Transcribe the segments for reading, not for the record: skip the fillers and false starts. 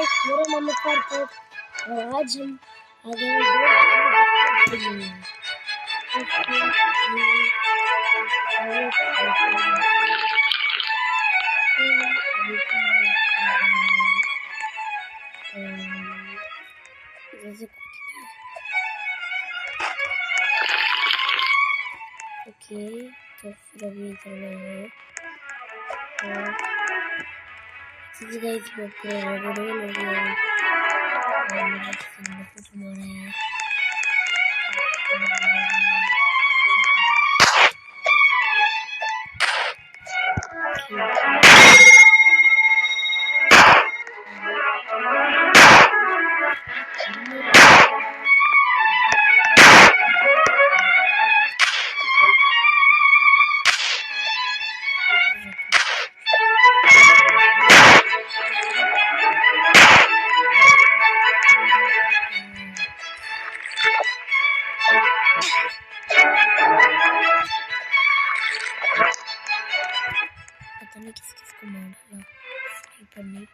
मेरा नमस्कार तो आज हम आगे जैसे ओके तो फिर अभी करना है तो गाइस मैं पूरा वीडियो ले लिया और मुझे कुछ मारा है पता नहीं किस किस को मार डाला स्नाइपर ने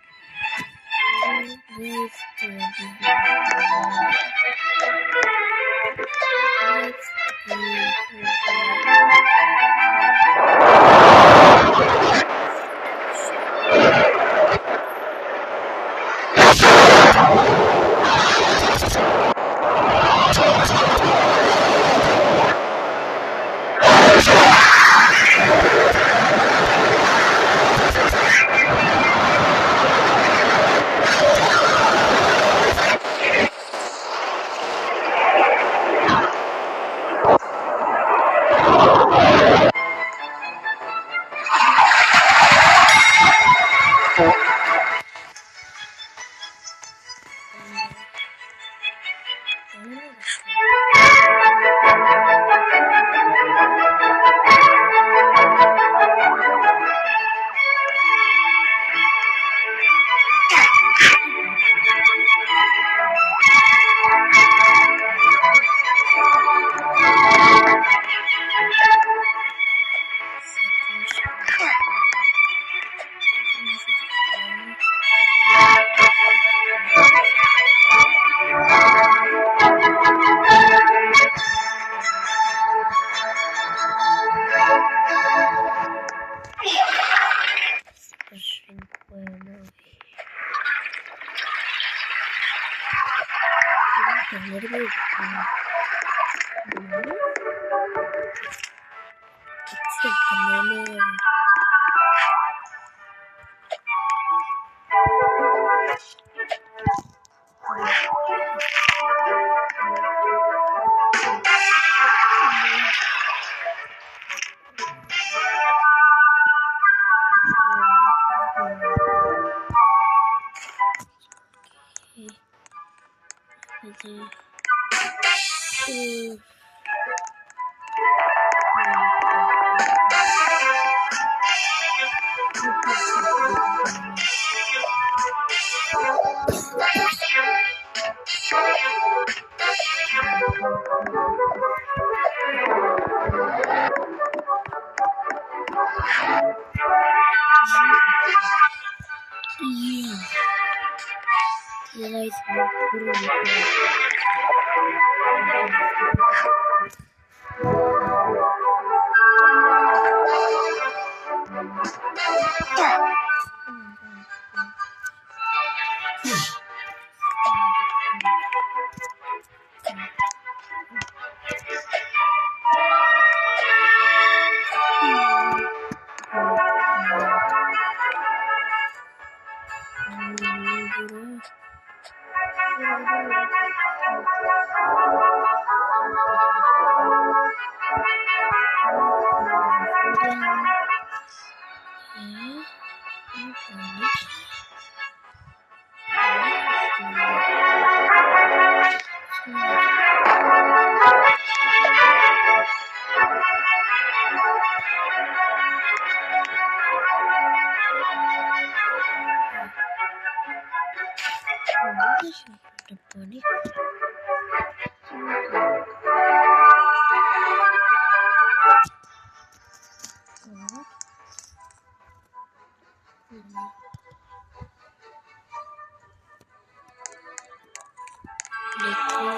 देखो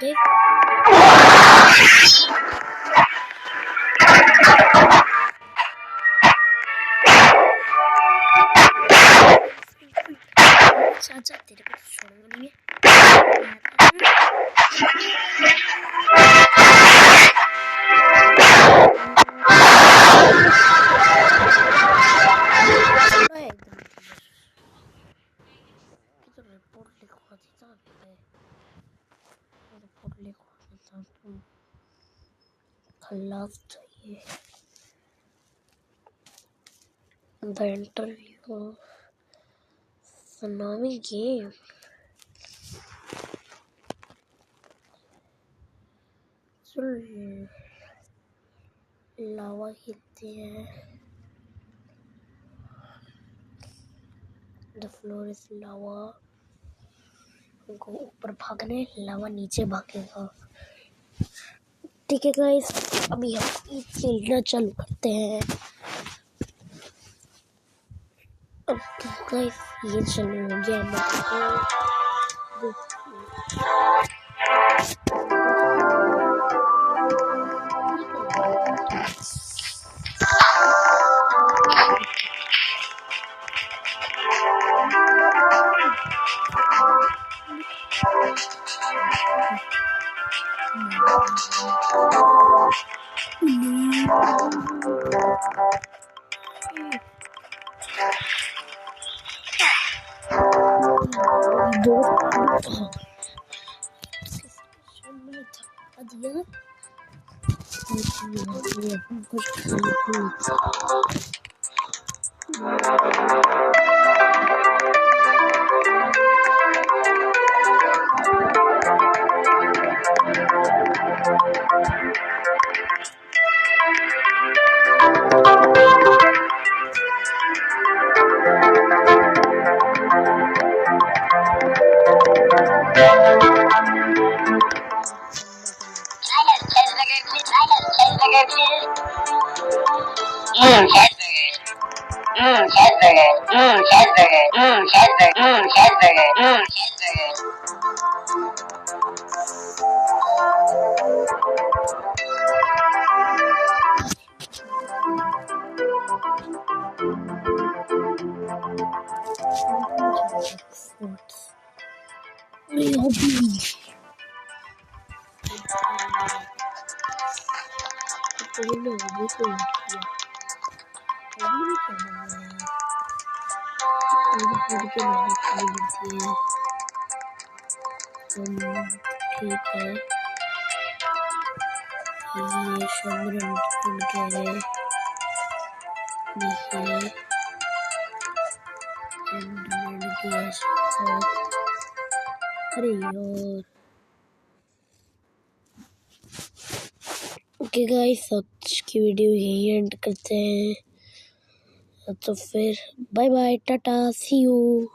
देख चाचा तेरे को छोड़ूंगा नहीं रिपोर्ट लिखवा देता रिपोर्ट लिखवा देता तुम खिलाफ चाहिए द इंटरव्यू Tsunami game. लावा खेलते हैं द फ्लोर इज लावा उनको ऊपर भागने लावा नीचे भागेगा ठीक है गाइस अभी हम खेलना चालू करते हैं अब गाइस ये चालू हो गया ठीक है ये शमरन कह रहे अरे यार ओके गाइस आज की वीडियो यही एंड करते हैं तो फिर bye bye tata see you.